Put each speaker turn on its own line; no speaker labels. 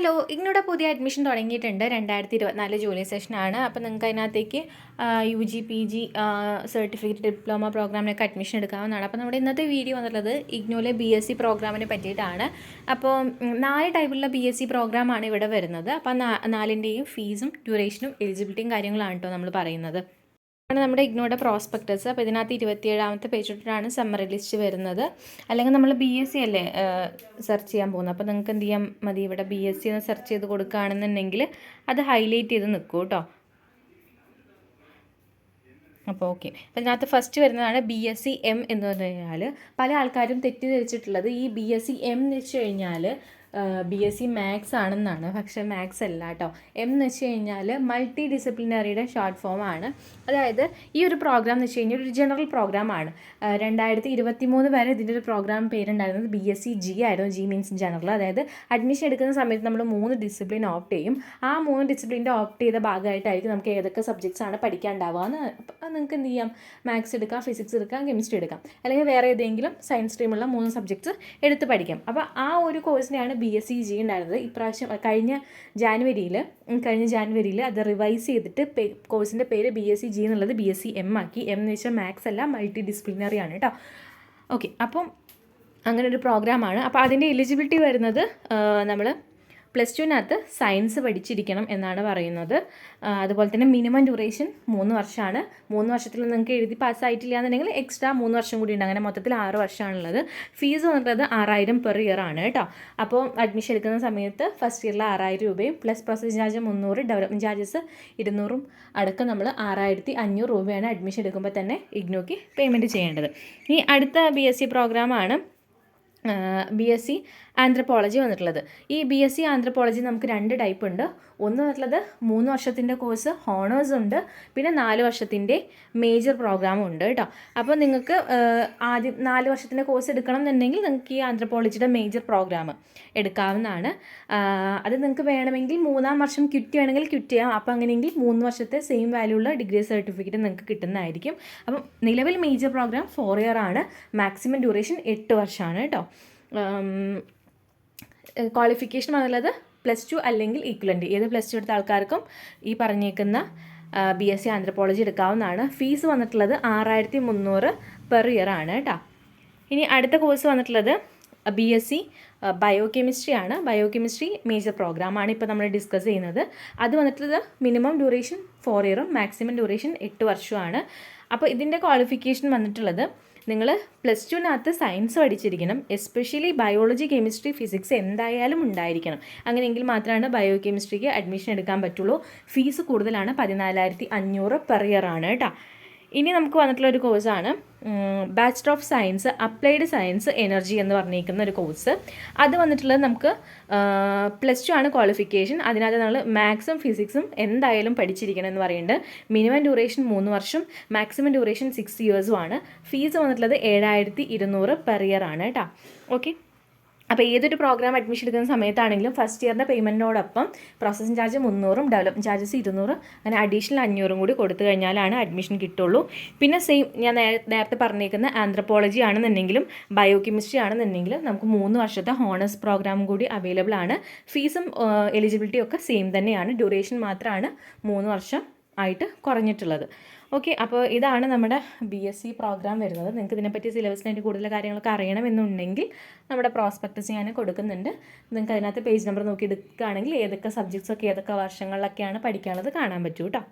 Hello, ഇഗ്നോയുടെ പുതിയ admission തുടങ്ങിയിട്ടുണ്ട്. 2024 July സെഷനാണ്. അപ്പോൾ നിങ്ങൾക്ക് അതിനകത്തേക്ക് UG PG സർട്ടിഫിക്കറ്റ് ഡിപ്ലോമ പ്രോഗ്രാമിനൊക്കെ അഡ്മിഷൻ എടുക്കാവുന്നതാണ്. അപ്പോൾ നമ്മുടെ ഇന്നത്തെ വീഡിയോ വന്നിട്ടുള്ളത് ഇഗ്നോയിലെ BSc പ്രോഗ്രാമിനെ പറ്റിയിട്ടാണ്. അപ്പോൾ 4 ടൈപ്പിലുള്ള BSc പ്രോഗ്രാമാണ് ഇവിടെ വരുന്നത്. അപ്പോൾ നാലിൻ്റെയും ഫീസും ഡ്യൂറേഷനും എലിജിബിലിറ്റിയും കാര്യങ്ങളാണ് കേട്ടോ നമ്മൾ പറയുന്നത്. ആണ് നമ്മുടെ ഇഗ്നോയുടെ പ്രോസ്പെക്ടസ്. അപ്പോൾ ഇതിനകത്ത് 27ാമത്തെ പേജ് തൊട്ടിട്ടാണ് സമ്മറി ലിസ്റ്റ് വരുന്നത്. അല്ലെങ്കിൽ നമ്മൾ BSc അല്ലേ സെർച്ച് ചെയ്യാൻ പോകുന്നത്. അപ്പോൾ നിങ്ങൾക്ക് എന്ത് ചെയ്യാൻ മതി, ഇവിടെ BSc എന്ന് സെർച്ച് ചെയ്ത് കൊടുക്കുകയാണെന്നുണ്ടെങ്കിൽ അത് ഹൈലൈറ്റ് ചെയ്ത് നിൽക്കും കേട്ടോ. അപ്പോൾ ഓക്കെ, അപ്പോൾ ഇതിനകത്ത് ഫസ്റ്റ് വരുന്നതാണ് BSc M എന്ന് പറഞ്ഞു കഴിഞ്ഞാൽ പല ആൾക്കാരും തെറ്റിദ്ധരിച്ചിട്ടുള്ളത് ഈ BSc M എന്ന് വെച്ച് കഴിഞ്ഞാൽ BSc മാത്സ് ആണെന്നാണ്. പക്ഷേ മാത്സ് അല്ല കേട്ടോ. M എന്ന് വെച്ച് കഴിഞ്ഞാൽ മൾട്ടി ഡിസിപ്ലിനറിയുടെ ഷോർട്ട് ഫോമാണ്. അതായത് ഈ ഒരു പ്രോഗ്രാം എന്ന് വെച്ച് കഴിഞ്ഞാൽ ഒരു ജനറൽ പ്രോഗ്രാമാണ്. 2023 വരെ ഇതിൻ്റെ ഒരു പ്രോഗ്രാം പേരുണ്ടായിരുന്നത് BSc G ആയിരുന്നു. G means general. അതായത് അഡ്മിഷൻ എടുക്കുന്ന സമയത്ത് നമ്മൾ 3 ഡിസിപ്ലിൻ ഓപ്റ്റ് ചെയ്യും. ആ 3 ഡിസിപ്ലിൻ്റെ ഓപ്റ്റ് ചെയ്ത ഭാഗമായിട്ടായിരിക്കും നമുക്ക് ഏതൊക്കെ സബ്ജക്ട്സ് ആണ് പഠിക്കാനുണ്ടാവുക. നിങ്ങൾക്ക് എന്ത് ചെയ്യാം, മാത്സ് എടുക്കാം, ഫിസിക്സ് എടുക്കാം, കെമിസ്ട്രി എടുക്കാം, അല്ലെങ്കിൽ വേറെ ഏതെങ്കിലും സയൻസ് സ്ട്രീമുള്ള 3 സബ്ജക്ട്സ് എടുത്ത് പഠിക്കാം. അപ്പോൾ ആ ഒരു കോഴ്സിനെയാണ് BSc G ഉണ്ടായിരുന്നത്. ഇപ്രാവശ്യം കഴിഞ്ഞ ജാനുവരിയിൽ അത് റിവൈസ് ചെയ്തിട്ട് കോഴ്സിൻ്റെ പേര് BSc G എന്നുള്ളത് BSc M ആക്കി. M എന്ന് വെച്ചാൽ മാത്സ് അല്ല, മൾട്ടി ഡിസിപ്ലിനറി ആണ് കേട്ടോ. ഓക്കെ, അപ്പം അങ്ങനെ ഒരു പ്രോഗ്രാമാണ്. അപ്പോൾ അതിൻ്റെ എലിജിബിലിറ്റി വരുന്നത് നമ്മൾ +2 സയൻസ് പഠിച്ചിരിക്കണം എന്നാണ് പറയുന്നത്. അതുപോലെ തന്നെ മിനിമം ഡ്യൂറേഷൻ 3 വർഷമാണ്. 3 വർഷത്തിൽ നിങ്ങൾക്ക് എഴുതി പാസ്സായിട്ടില്ല എന്നുണ്ടെങ്കിൽ എക്സ്ട്രാ 3 വർഷം കൂടി ഉണ്ട്. അങ്ങനെ മൊത്തത്തിൽ 6 വർഷമാണുള്ളത്. ഫീസ് വന്നിട്ടുള്ളത് 6000 പെർ ഇയർ ആണ് കേട്ടോ. അപ്പോൾ അഡ്മിഷൻ എടുക്കുന്ന സമയത്ത് ഫസ്റ്റ് ഇയറിൽ 6000 രൂപയും plus process charge 300, development charges 200 അടക്കം നമ്മൾ 6500 രൂപയാണ് അഡ്മിഷൻ എടുക്കുമ്പോൾ തന്നെ ഇഗ്നോയ്ക്ക് പേയ്മെൻറ്റ് ചെയ്യേണ്ടത്. ഇനി അടുത്ത BSc പ്രോഗ്രാമാണ് BSc ആന്ത്രപ്പോളജി വന്നിട്ടുള്ളത്. ഈ BSc ആന്ത്രപ്പോളജി നമുക്ക് 2 ടൈപ്പ് ഉണ്ട്. ഒന്ന് വന്നിട്ടുള്ളത് 3 വർഷത്തിൻ്റെ കോഴ്സ് ഹോണേഴ്സ് ഉണ്ട്, പിന്നെ 4 വർഷത്തിൻ്റെ മേജർ പ്രോഗ്രാമും ഉണ്ട് കേട്ടോ. അപ്പോൾ നിങ്ങൾക്ക് ആദ്യം 4 വർഷത്തിൻ്റെ കോഴ്സ് എടുക്കണം എന്നുണ്ടെങ്കിൽ നിങ്ങൾക്ക് ഈ ആന്ത്രപ്പോളജിയുടെ മേജർ പ്രോഗ്രാം എടുക്കാവുന്നതാണ്. അത് നിങ്ങൾക്ക് വേണമെങ്കിൽ 3-ാം വർഷം ക്വിറ്റ് ചെയ്യണമെങ്കിൽ ക്വിറ്റ് ചെയ്യാം. അപ്പോൾ അങ്ങനെയെങ്കിൽ 3 വർഷത്തെ സെയിം വാല്യൂ ഉള്ള ഡിഗ്രി സർട്ടിഫിക്കറ്റ് നിങ്ങൾക്ക് കിട്ടുന്നതായിരിക്കും. അപ്പം നിലവിൽ മേജർ പ്രോഗ്രാം 4 ഇയർ ആണ്. മാക്സിമം ഡ്യൂറേഷൻ 8 വർഷമാണ് കേട്ടോ. ക്വാളിഫിക്കേഷൻ എന്നുള്ളത് +2 അല്ലെങ്കിൽ ഈക്വലൻ്റ്. ഏത് +2 എടുത്ത ആൾക്കാർക്കും ഈ പറഞ്ഞേക്കുന്ന BSc ആന്ത്രപ്പോളജി എടുക്കാവുന്നതാണ്. ഫീസ് വന്നിട്ടുള്ളത് 6300 പെർ ഇയർ ആണ് കേട്ടോ. ഇനി അടുത്ത കോഴ്സ് വന്നിട്ടുള്ളത് BSc ബയോകെമിസ്ട്രി ആണ്. ബയോകെമിസ്ട്രി മേജർ പ്രോഗ്രാമാണ് ഇപ്പോൾ നമ്മൾ ഡിസ്കസ് ചെയ്യുന്നത്. അത് വന്നിട്ടുള്ളത് മിനിമം ഡ്യൂറേഷൻ 4 ഇയറും മാക്സിമം ഡ്യൂറേഷൻ 8 വർഷമാണ്. അപ്പോൾ ഇതിൻ്റെ ക്വാളിഫിക്കേഷൻ വന്നിട്ടുള്ളത് നിങ്ങൾ +2 സയൻസ് പഠിച്ചിരിക്കണം. എസ്പെഷ്യലി ബയോളജി, കെമിസ്ട്രി, ഫിസിക്സ് എന്തായാലും ഉണ്ടായിരിക്കണം. അങ്ങനെയെങ്കിൽ മാത്രമാണ് ബയോകെമിസ്ട്രിക്ക് അഡ്മിഷൻ എടുക്കാൻ പറ്റുള്ളൂ. ഫീസ് കൂടുതലാണ്, 14500 പെർ ഇയർ ആണ് കേട്ടോ. ഇനി നമുക്ക് വന്നിട്ടുള്ള ഒരു കോഴ്സാണ് bachelor of science applied science energy എന്ന് പറഞ്ഞിരിക്കുന്ന ഒരു കോഴ്സ്. അത് വന്നിട്ടുള്ളത് നമുക്ക് +2 ആണ് ക്വാളിഫിക്കേഷൻ. അതിനകത്ത് നമ്മൾ മാത്സും ഫിസിക്സും എന്തായാലും പഠിച്ചിരിക്കണം എന്ന് പറയുന്നുണ്ട്. മിനിമം ഡ്യൂറേഷൻ 3 വർഷം, മാക്സിമം ഡ്യൂറേഷൻ 6 ഇയേഴ്സുമാണ്. ഫീസ് വന്നിട്ടുള്ളത് 7200 പെർ ഇയർ ആണ് കേട്ടോ. ഓക്കെ, അപ്പോൾ ഏതൊരു പ്രോഗ്രാം അഡ്മിഷൻ എടുക്കുന്ന സമയത്താണെങ്കിലും ഫസ്റ്റ് ഇയറിൻ്റെ പേയ്മെൻറ്റിനോടൊപ്പം പ്രോസസ്സിംഗ് ചാർജ് 300ഉം ഡെവലപ്മെൻറ്റ് ചാർജസ് 200, അങ്ങനെ അഡീഷണൽ 500 കൂടി കൊടുത്തു കഴിഞ്ഞാലാണ് അഡ്മിഷൻ കിട്ടുള്ളൂ. പിന്നെ സെയിം ഞാൻ നേരത്തെ പറഞ്ഞേക്കുന്ന ആന്ത്രപ്പോളജി ആണെന്നുണ്ടെങ്കിലും ബയോകെമിസ്ട്രി ആണെന്നുണ്ടെങ്കിലും നമുക്ക് 3 വർഷത്തെ ഹോണേഴ്സ് പ്രോഗ്രാം കൂടി അവൈലബിൾ ആണ്. ഫീസും എലിജിബിലിറ്റിയും ഒക്കെ സെയിം തന്നെയാണ്. ഡ്യൂറേഷൻ മാത്രമാണ് 3 വർഷം ആയിട്ട് കുറഞ്ഞിട്ടുള്ളത്. ഓക്കെ, അപ്പോൾ ഇതാണ് നമ്മുടെ BSc പ്രോഗ്രാം വരുന്നത്. നിങ്ങൾക്ക് ഇതിനെപ്പറ്റി സിലബസിനായിട്ട് കൂടുതൽ കാര്യങ്ങളൊക്കെ അറിയണമെന്നുണ്ടെങ്കിൽ നമ്മുടെ പ്രോസ്പെക്ടസ് ഞാൻ കൊടുക്കുന്നുണ്ട്. നിങ്ങൾക്ക് അതിനകത്ത് പേജ് നമ്പർ നോക്കി എടുക്കുകയാണെങ്കിൽ ഏതൊക്കെ സബ്ജക്ട്സൊക്കെ ഏതൊക്കെ വർഷങ്ങളിലൊക്കെയാണ് പഠിക്കാനുള്ളത് കാണാൻ പറ്റും കേട്ടോ.